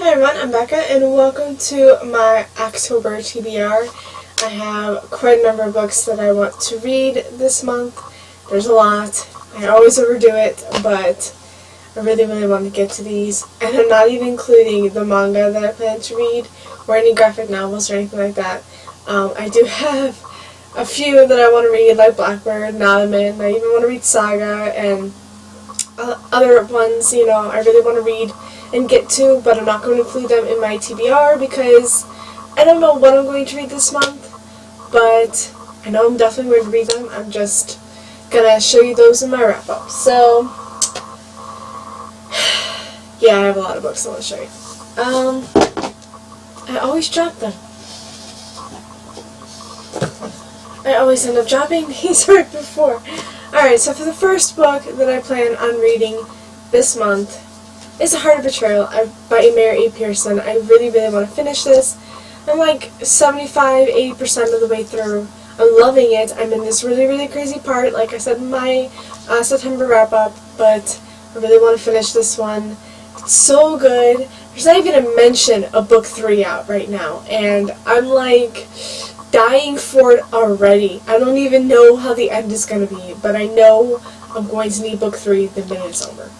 Hi everyone, I'm Becca and welcome to my October TBR. I have quite a number of books that I want to read this month. There's a lot. I always overdo it, but I really want to get to these. And I'm not even including the manga that I plan to read or any graphic novels or anything like that. I do have a few that I want to read, like Blackbird, Nadaman. I even want to read Saga and other ones, I really want to read and get to, but I'm not going to include them in my TBR because I don't know what I'm going to read this month, but I know I'm definitely going to read them. I'm just going to show you those in my wrap-up. So, yeah, I have a lot of books I want to show you. I always drop them. I always end up dropping these right before. Alright, so for the first book that I plan on reading this month is A Heart of Betrayal by Mary A. Pearson. I really want to finish this. I'm like 75-80% of the way through. I'm loving it. I'm in this really crazy part, like I said in my September wrap-up, but I really want to finish this one. It's so good. There's not even a mention of book 3 out right now, and I'm like dying for it already. I don't even know how the end is going to be, but I know I'm going to need book 3 the minute it's over.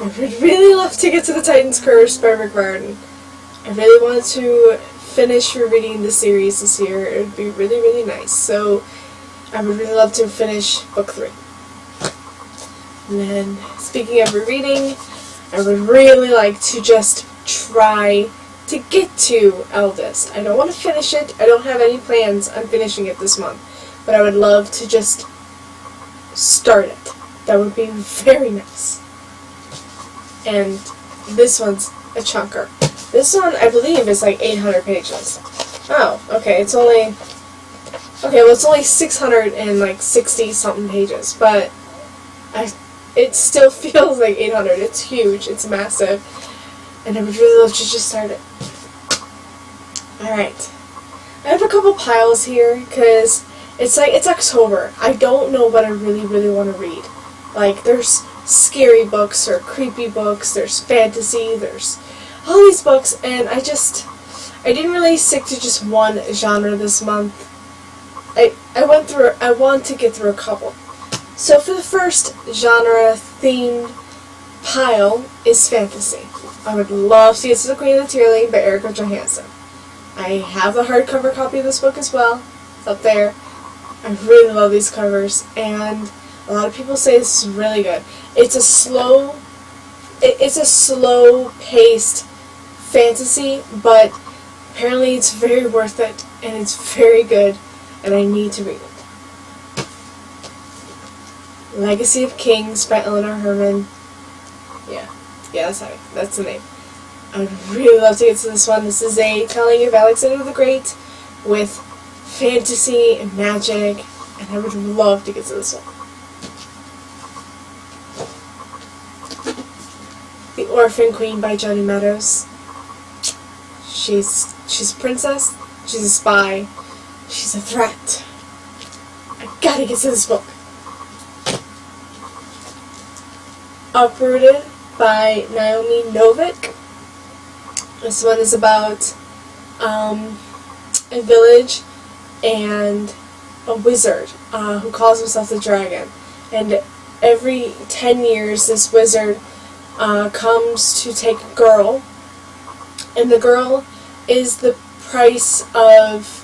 I would really love to get to the Titan's Curse by Rick Riordan. I really want to finish rereading the series this year. It would be really nice. So I would really love to finish book 3. And then, speaking of rereading, I would really like to just try to get to Eldest. I don't want to finish it. I don't have any plans on finishing it this month. But I would love to just start it. That would be very nice. And this one's a chunker. This one, I believe, is like 800 pages. Oh, okay, it's only 660 something pages, but it still feels like 800. It's huge, it's massive, and I would really love to just start it. Alright. I have a couple piles here, because it's October. I don't know what I really want to read. Like, there's scary books or creepy books, there's fantasy, there's all these books, and I didn't really stick to just one genre this month. I want to get through a couple. So for the first genre-themed pile is fantasy. I would love to get to The Queen of the Tearling by Erica Johansson. I have the hardcover copy of this book as well. It's up there. I really love these covers, and a lot of people say this is really good. It's a slow-paced fantasy, but apparently it's very worth it, and it's very good, and I need to read it. Legacy of Kings by Eleanor Herman. Yeah, that's the name. I would really love to get to this one. This is a telling of Alexander the Great with fantasy and magic, and I would love to get to this one. The Orphan Queen by Joni Meadows. She's a princess, she's a spy, she's a threat. I gotta get to this book. Uprooted by Naomi Novik. This one is about a village and a wizard who calls himself the Dragon. And every 10 years this wizard comes to take a girl, and the girl is the price of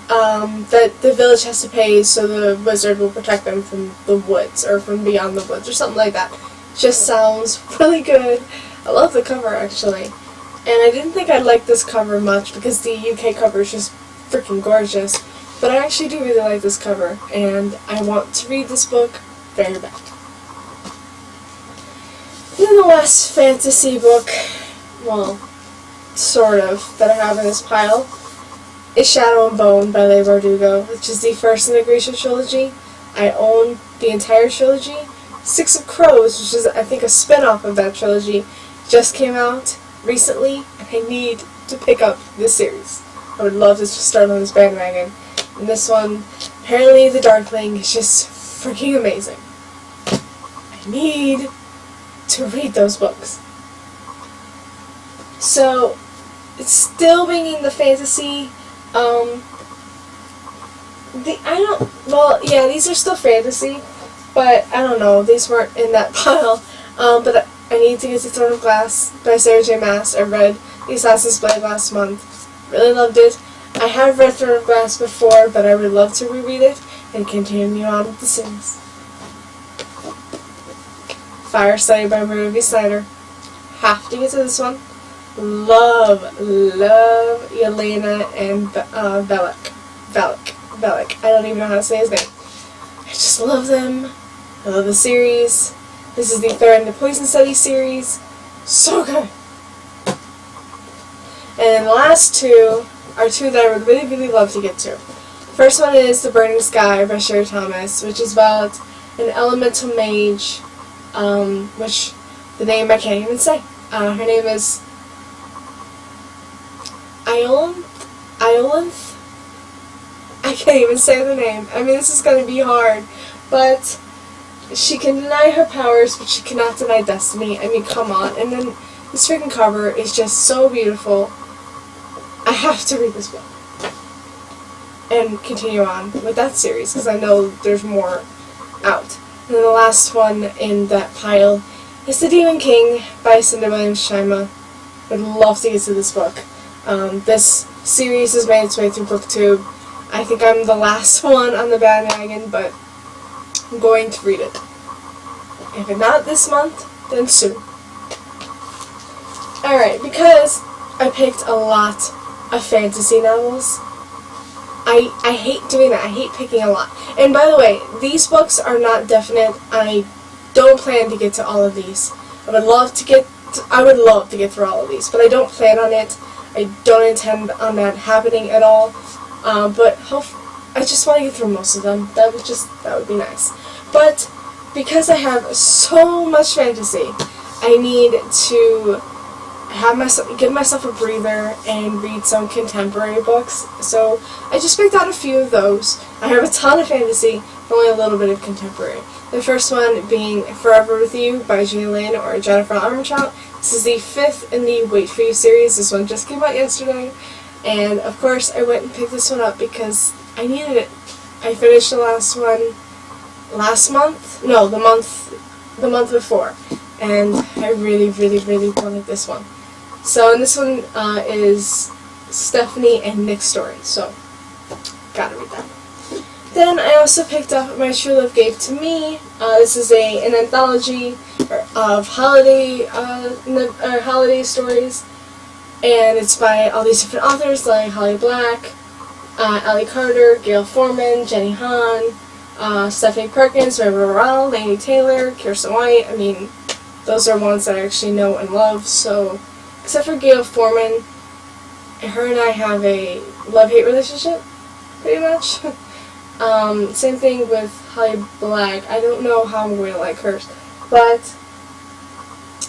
that the village has to pay so the wizard will protect them from the woods, or from beyond the woods, or something like that. Just sounds really good. I love the cover, actually. And I didn't think I'd like this cover much because the UK cover is just freaking gorgeous, but I actually do really like this cover, and I want to read this book very bad. And then the last fantasy book, well, sort of, that I have in this pile is Shadow and Bone by Leigh Bardugo, which is the first in the Grisha trilogy. I own the entire trilogy. Six of Crows, which is, I think, a spin-off of that trilogy, just came out recently, and I need to pick up this series. I would love to just start on this bandwagon. And this one, apparently The Darkling, is just freaking amazing. I need to read those books. So it's still bringing the fantasy. These are still fantasy, but I don't know, these weren't in that pile. But I need to get to Throne of Glass by Sarah J. Maas. I read The Assassin's Blade last month. Really loved it. I have read Throne of Glass before, but I would love to reread it and continue on with the series. Fire Study by Maria V. Snyder. Have to get to this one. Love Yelena and Bellic. I don't even know how to say his name. I just love them. I love the series. This is the third in the Poison Study series. So good. And the last two are two that I would really, really love to get to. First one is The Burning Sky by Sherry Thomas, which is about an elemental mage, which the name I can't even say. Her name is Iolanth? I can't even say the name. I mean, this is going to be hard. But she can deny her powers, but she cannot deny destiny. I mean, come on. And then this freaking cover is just so beautiful. I have to read this book. And continue on with that series, because I know there's more out. And then the last one in that pile is The Demon King by Cinda Williams Shima. Would love to get to this book. This series has made its way through BookTube. I think I'm the last one on the bandwagon, but I'm going to read it. If not this month, then soon. Alright, because I picked a lot of fantasy novels, I hate doing that. I hate picking a lot. And by the way, these books are not definite. I don't plan to get to all of these. I would love to get through all of these, but I don't plan on it. I don't intend on that happening at all. But I just want to get through most of them. That would be nice. But because I have so much fantasy, I need to give myself a breather and read some contemporary books. So I just picked out a few of those. I have a ton of fantasy, but only a little bit of contemporary. The first one being Forever With You by Gina Lin or Jennifer Armentrout. This is the 5th in the Wait For You series. This one just came out yesterday. And of course I went and picked this one up because I needed it. I finished the last one last month? No, the month before. And I really, really, really wanted this one. So, and this one is Stephanie and Nick's story. So, gotta read that. Then I also picked up My True Love Gave to Me. This is an anthology of holiday stories, and it's by all these different authors like Holly Black, Allie Carter, Gail Forman, Jenny Han, Stephanie Perkins, River Morale, Lainey Taylor, Kirsten White. I mean, those are ones that I actually know and love. So, except for Gail Forman, her and I have a love-hate relationship, pretty much. Same thing with Holly Black. I don't know how I'm going to like hers, but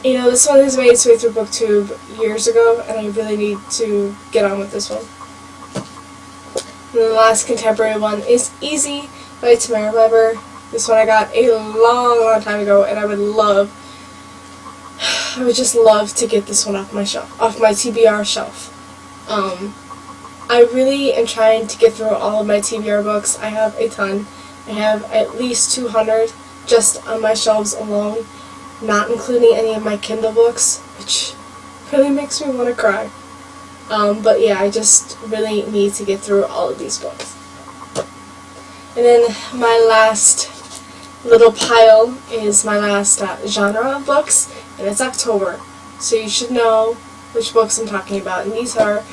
you know, this one has made its way through BookTube years ago, and I really need to get on with this one. And the last contemporary one is Easy by Tamara Weber. This one I got a long, long time ago, and I would just love to get this one off my TBR shelf. I really am trying to get through all of my TBR books. I have a ton. I have at least 200 just on my shelves alone, not including any of my Kindle books, which really makes me want to cry. But yeah, I just really need to get through all of these books. And then my last little pile is my last genre of books, and it's October. So you should know which books I'm talking about, and these are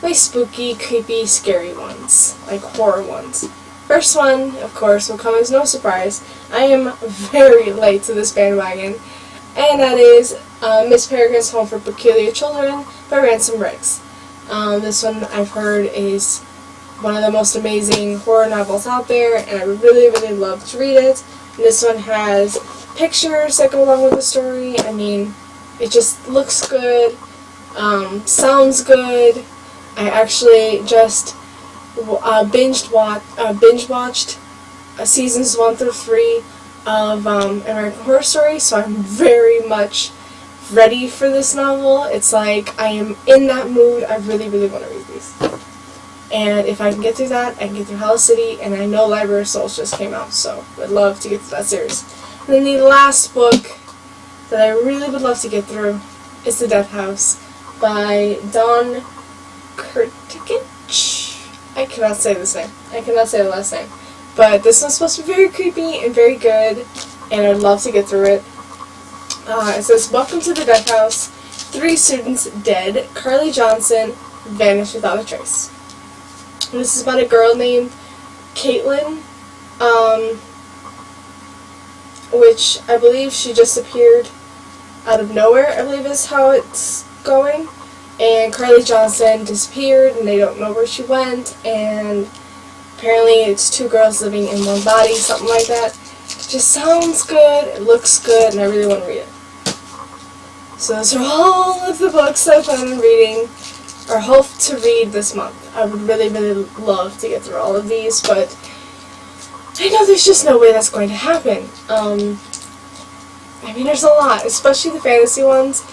like spooky, creepy, scary ones, like horror ones. First one, of course, will come as no surprise. I am very late to this bandwagon, and that is Miss Peregrine's Home for Peculiar Children by Ransom Riggs. This one I've heard is one of the most amazing horror novels out there, and I would really, really love to read it. And this one has pictures that go along with the story. I mean, it just looks good, sounds good. I actually just binge watched seasons 1 through 3 of American Horror Story, so I'm very much ready for this novel. It's like I am in that mood. I really, really want to read these. And if I can get through that, I can get through Hell City, and I know Library of Souls just came out, so I'd love to get through that series. And then the last book that I really would love to get through is The Death House by Don Kurtikich. I cannot say this name. I cannot say the last name. But this one's supposed to be very creepy and very good, and I'd love to get through it. It says, "Welcome to the Death House. 3 students dead. Carly Johnson vanished without a trace." And this is about a girl named Caitlin, which I believe she just appeared out of nowhere, I believe is how it's going. And Carly Johnson disappeared, and they don't know where she went, and apparently it's 2 girls living in one body, something like that. It just sounds good, it looks good, and I really want to read it. So those are all of the books I plan on reading, or hope to read this month. I would really, really love to get through all of these, but I know there's just no way that's going to happen. I mean, there's a lot, especially the fantasy ones.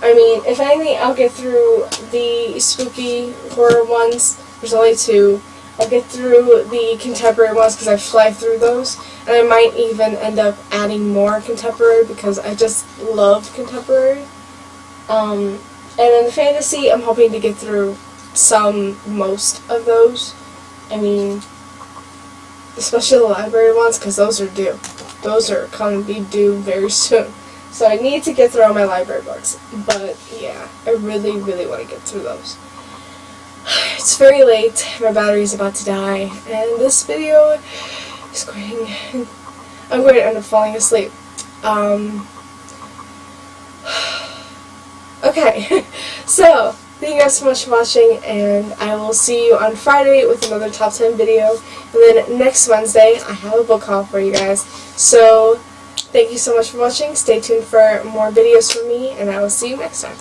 I mean, if anything, I'll get through the spooky horror ones. There's only 2. I'll get through the contemporary ones because I fly through those. And I might even end up adding more contemporary because I just love contemporary. And in the fantasy, I'm hoping to get through most of those. I mean, especially the library ones, because those are due. Those are going to be due very soon. So I need to get through all my library books. But yeah, I really, really want to get through those. It's very late. My battery's about to die. And this video is going... I'm going to end up falling asleep. Okay. So, thank you guys so much for watching, and I will see you on Friday with another top 10 video. And then next Wednesday, I have a book haul for you guys. So, thank you so much for watching. Stay tuned for more videos from me, and I will see you next time.